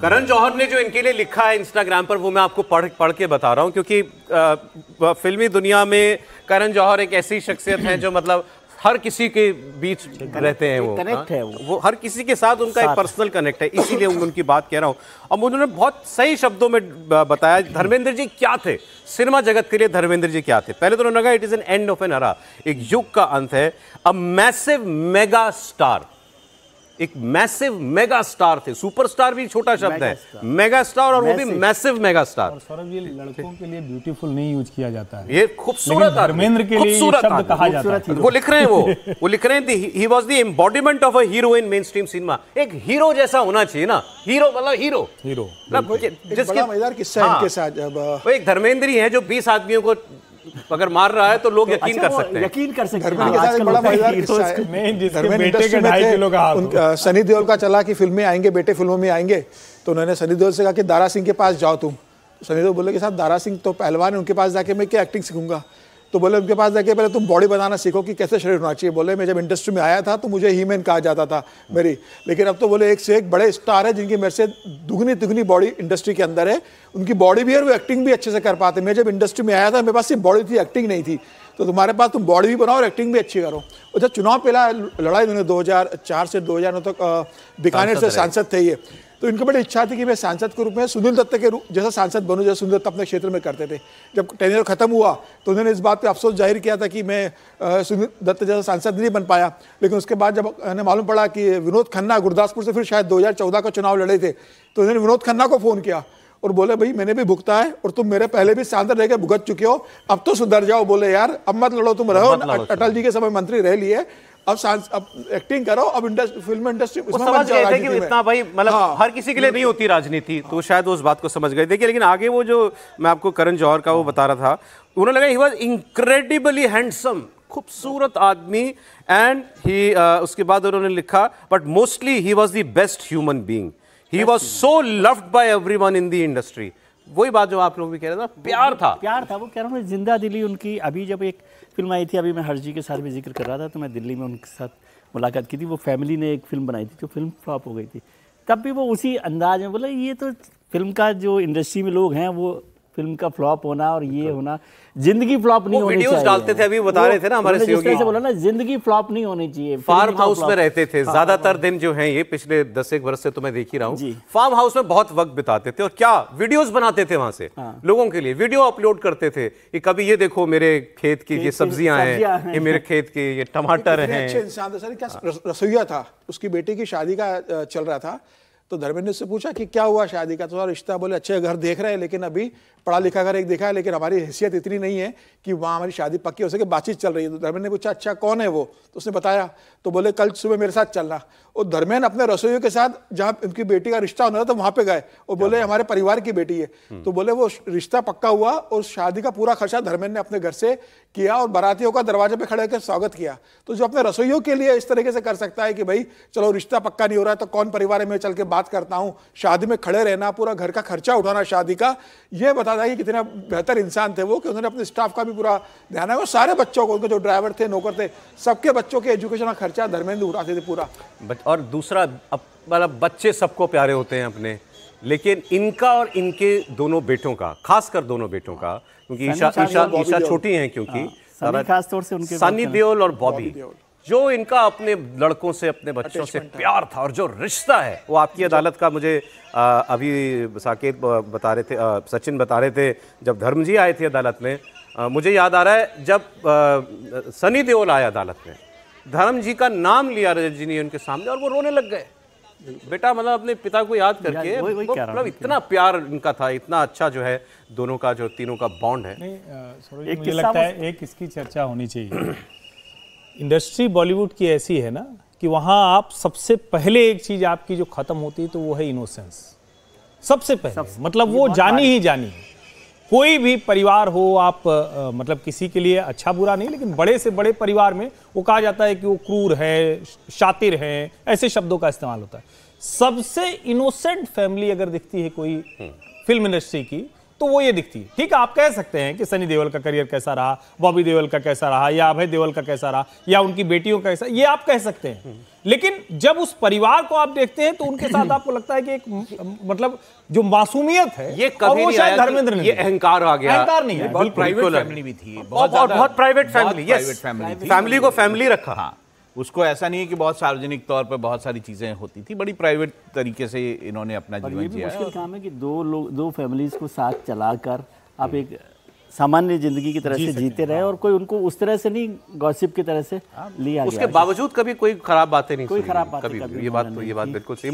करण जौहर ने जो इनके लिए लिखा है इंस्टाग्राम पर, वो मैं आपको पढ़ के बता रहा हूँ, क्योंकि फिल्मी दुनिया में करण जौहर एक ऐसी शख्सियत है जो मतलब हर किसी के बीच रहते हैं, वो कनेक्ट है, वो हर किसी के साथ उनका एक पर्सनल कनेक्ट है, इसीलिए उनकी बात कह रहा हूँ। अब उन्होंने बहुत सही शब्दों में बताया धर्मेंद्र जी क्या थे, सिनेमा जगत के लिए धर्मेंद्र जी क्या थे। पहले तो उन्होंने कहा it is an end of an era, एक युग का अंत है। अ मैसिव मेगा स्टार, एक मैसिव मेगा स्टार थे, सुपरस्टार भी छोटा शब्द है, मेगा स्टार, और वो भी मैसिव मेगा स्टार। सौरभ, ये लड़कों के लिए ब्यूटीफुल नहीं यूज किया जाता है, ये खूबसूरत धर्मेंद्र के लिए ये शब्द कहा जाता है। वो लिख रहे हैं, वो लिख रहे हैं he was the embodiment of a hero in main stream cinema. एक हीरो जैसा होना चाहिए ना, हीरो मतलब हीरो जिसके मजेदार किस्सा है इनके साथ। जब एक धर्मेंद्र ही है जो 20 आदमियों को अगर मार रहा है तो लोग यकीन कर सकते हैं, यकीन कर सकते हैं। धर्मेंद्र के साथ एक बड़ा मजेदार किस्सा है। धर्मेंद्र इंडस्ट्री में थे, सनी देओल का चला कि फिल्में आएंगे बेटे, फिल्मों में आएंगे, तो उन्होंने सनी देओल से कहा कि दारा सिंह के पास जाओ तुम। सनी देओल बोले कि साहब दारा सिंह तो पहलवान है, उनके पास जाके मैं क्या एक्टिंग सीखूंगा। तो बोले उनके पास जाके पहले तुम बॉडी बनाना सीखो कि कैसे शरीर होना चाहिए। बोले मैं जब इंडस्ट्री में आया था तो मुझे ही मैन कहा जाता था मेरी, लेकिन अब तो बोले एक से एक बड़े स्टार है जिनकी मेरे से दुगनी बॉडी इंडस्ट्री के अंदर है, उनकी बॉडी भी है और वो एक्टिंग भी अच्छे से कर पाते। मैं जब इंडस्ट्री में आया था मेरे पास सिर्फ बॉडी थी, एक्टिंग नहीं थी, तो तुम्हारे पास तुम बॉडी भी बनाओ और एक्टिंग भी अच्छी करो। और जब चुनाव पहला लड़ाई उन्होंने 2004 से 2009 तक बीकानेर से सांसद थे ये, तो इनको बड़ी इच्छा थी कि मैं सांसद के रूप में सुनील दत्त के रूप जैसा सांसद बनूं, जैसा सुनील दत्त अपने क्षेत्र में करते थे। जब टेन्योर खत्म हुआ तो उन्होंने इस बात पे अफसोस जाहिर किया था कि मैं सुनील दत्त जैसा सांसद नहीं बन पाया। लेकिन उसके बाद जब उन्हें मालूम पड़ा कि विनोद खन्ना गुरदासपुर से फिर शायद 2014 का चुनाव लड़े थे, तो उन्होंने विनोद खन्ना को फ़ोन किया और बोले भाई मैंने भी भुगता है और तुम मेरे पहले भी सांसद रह के भुगत चुके हो, अब तो सुधर जाओ। बोले यार अब मत लड़ो, तुम रहो, अटल जी के समय मंत्री रह लिए, अब एक्टिंग करो, अब फिल्म इंडस्ट्री समझ गए थे कि इतना भाई मतलब हर किसी के लिए नहीं होती राजनीति, तो शायद वो उस बात को समझ गए। देखिए लेकिन आगे वो जो मैं आपको करण जौहर का वो बता रहा था, उन्होंने लगा ही वाज इनक्रेडिबली हैंडसम, खूबसूरत आदमी, एंड ही उसके बाद उन्होंने लिखा but mostly he was the best human being, he was so loved by everyone in the industry. वही बात जो आप लोग भी कह रहे थे ना, प्यार था, वो कह रहा हूँ जिंदा दिली उनकी। अभी जब एक फिल्म आई थी, अभी मैं हर्ष जी के साथ भी जिक्र कर रहा था, तो मैं दिल्ली में उनके साथ मुलाकात की थी। वो फैमिली ने एक फिल्म बनाई थी जो फिल्म फ्लॉप हो गई थी, तब भी वो उसी अंदाज में बोला ये तो फिल्म का जो इंडस्ट्री में लोग हैं वो फिल्म का फ्लॉप होना और ये होना, जिंदगी फ्लॉप नहीं होनी चाहिए। वीडियोस डालते थे, अभी बता रहे थे ना हमारे सहयोगी, से बोला ना जिंदगी फ्लॉप नहीं होनी चाहिए। फार्म हाउस में रहते थे ज्यादातर दिन जो हैं, ये पिछले 10-1 वर्ष से तो मैं देख ही रहा हूँ, फार्म हाउस में बहुत वक्त बिताते थे और क्या वीडियोस बनाते थे वहां से लोगों के लिए, वीडियो अपलोड करते थे कि कभी ये देखो मेरे खेत की ये सब्जियां हैं, ये मेरे खेत के ये टमाटर हैं। अच्छे इंसान थे। क्या रसोईया था, उसकी बेटी की शादी का चल रहा था, तो धर्मेंद्र से पूछा कि क्या हुआ शादी का, तो रिश्ता, बोले अच्छे घर देख रहे हैं लेकिन अभी पढ़ा लिखा घर एक देखा है, लेकिन हमारी हैसियत इतनी नहीं है कि वहाँ हमारी शादी पक्की हो सके, बातचीत चल रही है। तो धर्मेंद्र ने पूछा अच्छा कौन है वो, तो उसने बताया, तो बोले कल सुबह मेरे साथ चलना। और धर्मेंद्र अपने रसोइयों के साथ जहाँ उनकी बेटी का रिश्ता होना था तो वहाँ पे गए और बोले हमारे परिवार की बेटी है, तो बोले वो रिश्ता पक्का हुआ और शादी का पूरा खर्चा धर्मेंद्र ने अपने घर से किया और बारातियों का दरवाजे पे खड़े होकर स्वागत किया। तो जो अपने रसोइयों के लिए इस तरीके से कर सकता है कि भाई चलो रिश्ता पक्का नहीं हो रहा है तो कौन परिवार है, मैं चल के बात करता हूँ, शादी में खड़े रहना, पूरा घर का खर्चा उठाना शादी का, ये बताता है कि कितना बेहतर इंसान थे वो, कि उन्होंने अपने स्टाफ का भी पूरा ध्यान रखा। सारे बच्चों को, उनके जो ड्राइवर थे, नौकर थे, सबके बच्चों के एजुकेशन का खर्चा धर्मेंद्र उठाते थे पूरा। और दूसरा मतलब बच्चे सबको प्यारे होते हैं अपने, लेकिन इनका और इनके दोनों बेटों का, खासकर दोनों बेटों का, क्योंकि ईशा छोटी हैं, क्योंकि खासतौर से उनके सनी देओल और बॉबी, जो इनका अपने लड़कों से, अपने बच्चों से प्यार था और जो रिश्ता है वो आपकी अदालत का। मुझे अभी साकेत बता रहे थे, सचिन बता रहे थे, जब धर्म जी आए थे अदालत में, मुझे याद आ रहा है जब सनी देओल आए अदालत में, धर्म जी का नाम लिया रजत ने उनके सामने और वो रोने लग गए। बेटा मतलब अपने पिता को याद करके, मतलब इतना प्यार इनका था, इतना अच्छा जो है दोनों का, जो तीनों का बॉन्ड है। मुझे लगता है एक इसकी चर्चा होनी चाहिए। इंडस्ट्री बॉलीवुड की ऐसी है ना कि वहाँ आप सबसे पहले एक चीज आपकी जो खत्म होती है तो वो है इनोसेंस, सबसे पहले, मतलब वो जानी ही जानी है। कोई भी परिवार हो आप, मतलब किसी के लिए अच्छा बुरा नहीं, लेकिन बड़े से बड़े परिवार में वो कहा जाता है कि वो क्रूर है, शातिर है, ऐसे शब्दों का इस्तेमाल होता है। सबसे इनोसेंट फैमिली अगर दिखती है कोई फिल्म इंडस्ट्री की, तो वो ये दिखती है। ठीक है, आप कह सकते हैं कि सनी देओल का करियर कैसा रहा, बॉबी देओल का कैसा रहा, या अभय देओल का कैसा रहा, या उनकी बेटियों का कैसा, ये आप कह सकते हैं। लेकिन जब उस परिवार को आप देखते हैं तो उनके साथ आपको लगता है कि एक मतलब जो मासूमियत है, ये कभी नहीं आया, धर्मेंद्र ने, ये अहंकार आ गया। अहंकार नहीं है, बहुत प्राइवेट फैमिली भी थी, बहुत private family, yes, family family को फैमिली रखा। हाँ, उसको ऐसा नहीं है कि बहुत सार्वजनिक तौर पर बहुत सारी चीजें होती थी, बड़ी प्राइवेट तरीके से इन्होंने अपना जीवन जिया। मुश्किल काम है कि दो फैमिलीज को साथ चलाकर आप एक सामान्य जिंदगी की तरह से जीते रहे, और कोई उनको उस तरह से नहीं गॉसिप की तरह से लिया गया। उसके बावजूद कभी कोई खराब बातें नहीं, कोई खराब बातें कभी, कभी ये बात बिल्कुल सही।